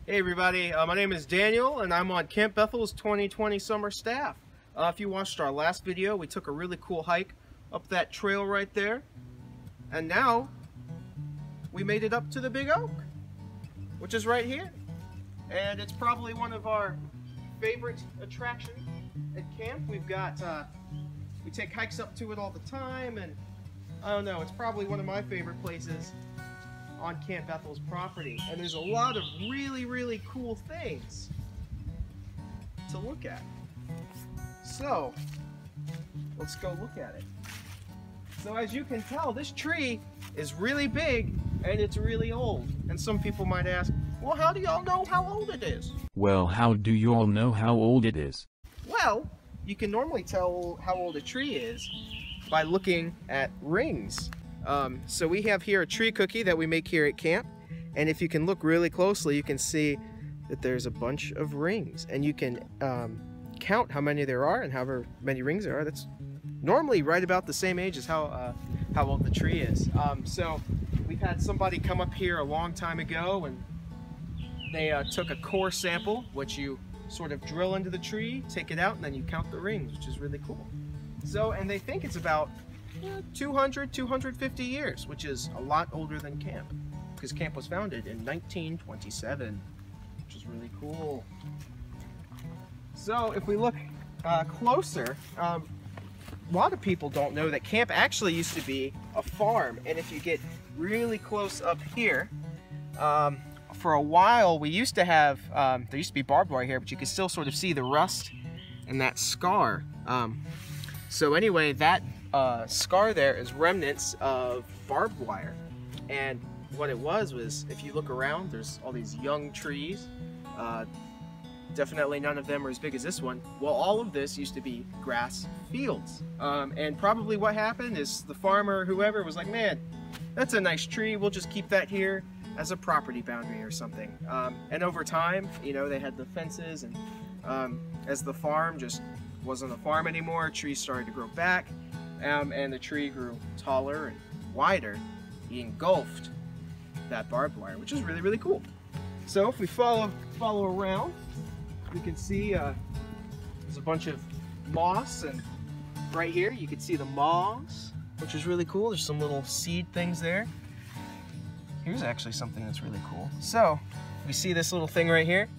Hey everybody, my name is Daniel and I'm on Camp Bethel's 2020 summer staff. If you watched our last video, we took a really cool hike up that trail right there. And now, we made it up to the Big Oak, which is right here. And it's probably one of our favorite attractions at camp. We've got, we take hikes up to it all the time, and I don't know, it's probably one of my favorite places on Camp Bethel's property. And there's a lot of really cool things to look at. So, let's go look at it. So as you can tell, this tree is really big and it's really old. And some people might ask, well, how do y'all know how old it is? Well, how do you all know how old it is? Well, you can normally tell how old a tree is by looking at rings. So we have here a tree cookie that we make here at camp. And if you can look really closely, you can see that there's a bunch of rings. And you can count how many there are and however many rings there are. That's normally right about the same age as how old the tree is. So we've had somebody come up here a long time ago and they took a core sample, which you sort of drill into the tree, take it out, and then you count the rings, which is really cool. So, and they think it's about 200, 250 years, which is a lot older than camp, because camp was founded in 1927, which is really cool. So if we look closer, a lot of people don't know that camp actually used to be a farm, and if you get really close up here, for a while we used to have, there used to be barbed wire here, but you can still sort of see the rust and that scar. So anyway, that scar there is remnants of barbed wire, and what it was if you look around, there's all these young trees. Definitely none of them are as big as this one. Well, all of this used to be grass fields. And probably what happened is the farmer or whoever was like, man, that's a nice tree, we'll just keep that here as a property boundary or something. And over time, you know, they had the fences, and as the farm just wasn't a farm anymore, trees started to grow back, and the tree grew taller and wider. He engulfed that barbed wire, which is really cool. So if we follow around, we can see there's a bunch of moss, and right here you can see the moss, which is really cool. There's some little seed things there. Here's actually something that's really cool. So we see this little thing right here.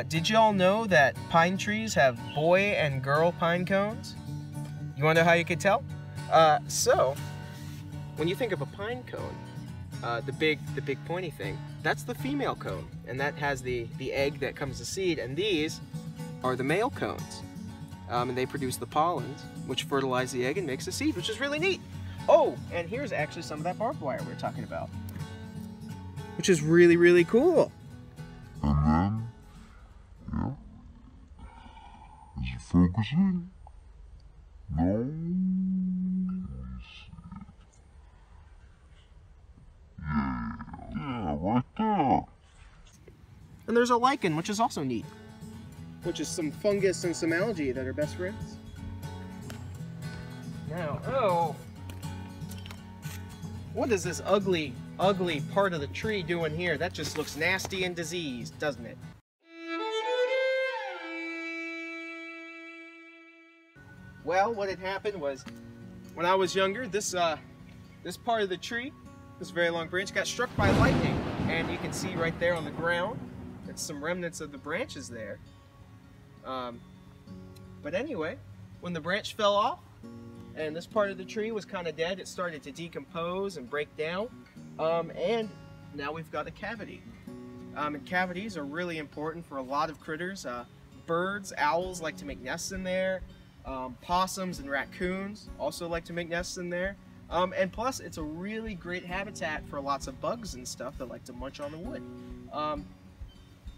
Did y'all know that pine trees have boy and girl pine cones? You wanna know how you could tell? So when you think of a pine cone, the big pointy thing, that's the female cone, and that has the egg that comes the seed, and these are the male cones, and they produce the pollens, which fertilize the egg and makes the seed, which is really neat. Oh, and here's actually some of that barbed wire we were talking about, which is really cool. And then, yeah, is it focusing? No. Yeah, right there. And there's a lichen, which is also neat, which is some fungus and some algae that are best friends. Now, oh, what is this ugly part of the tree doing here? That just looks nasty and diseased, doesn't it? Well, what had happened was, when I was younger, this part of the tree, this very long branch, got struck by lightning, and you can see right there on the ground, it's some remnants of the branches there. But anyway, when the branch fell off, and this part of the tree was kind of dead, it started to decompose and break down, and now we've got a cavity. And cavities are really important for a lot of critters. Birds, owls like to make nests in there. Possums and raccoons also like to make nests in there. And plus, it's a really great habitat for lots of bugs and stuff that like to munch on the wood.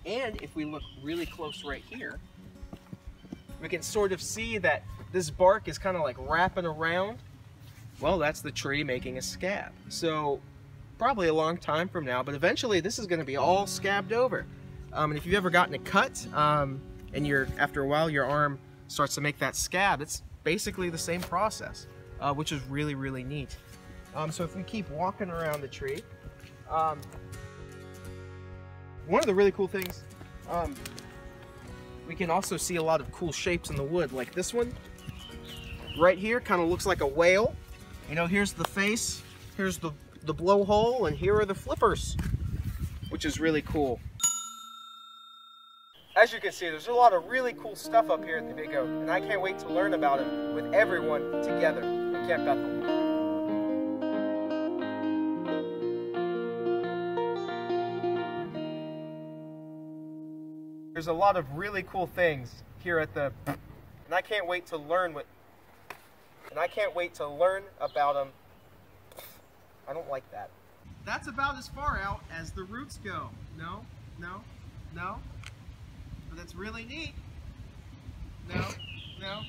And if we look really close right here, we can sort of see that this bark is kind of like wrapping around. Well, that's the tree making a scab. So probably a long time from now, but eventually this is going to be all scabbed over. And if you've ever gotten a cut, and after a while your arm starts to make that scab, it's basically the same process, which is really neat. So if we keep walking around the tree, one of the really cool things, we can also see a lot of cool shapes in the wood, like this one right here kind of looks like a whale. You know, here's the face, here's the blowhole, and here are the flippers, which is really cool. As you can see, there's a lot of really cool stuff up here at the Big Oak, and I can't wait to learn about it with everyone together at Camp Bethel. There's a lot of really cool things here at the, and I can't wait to learn about them. I don't like that. That's about as far out as the roots go. No, no, no. But that's really neat. No, no.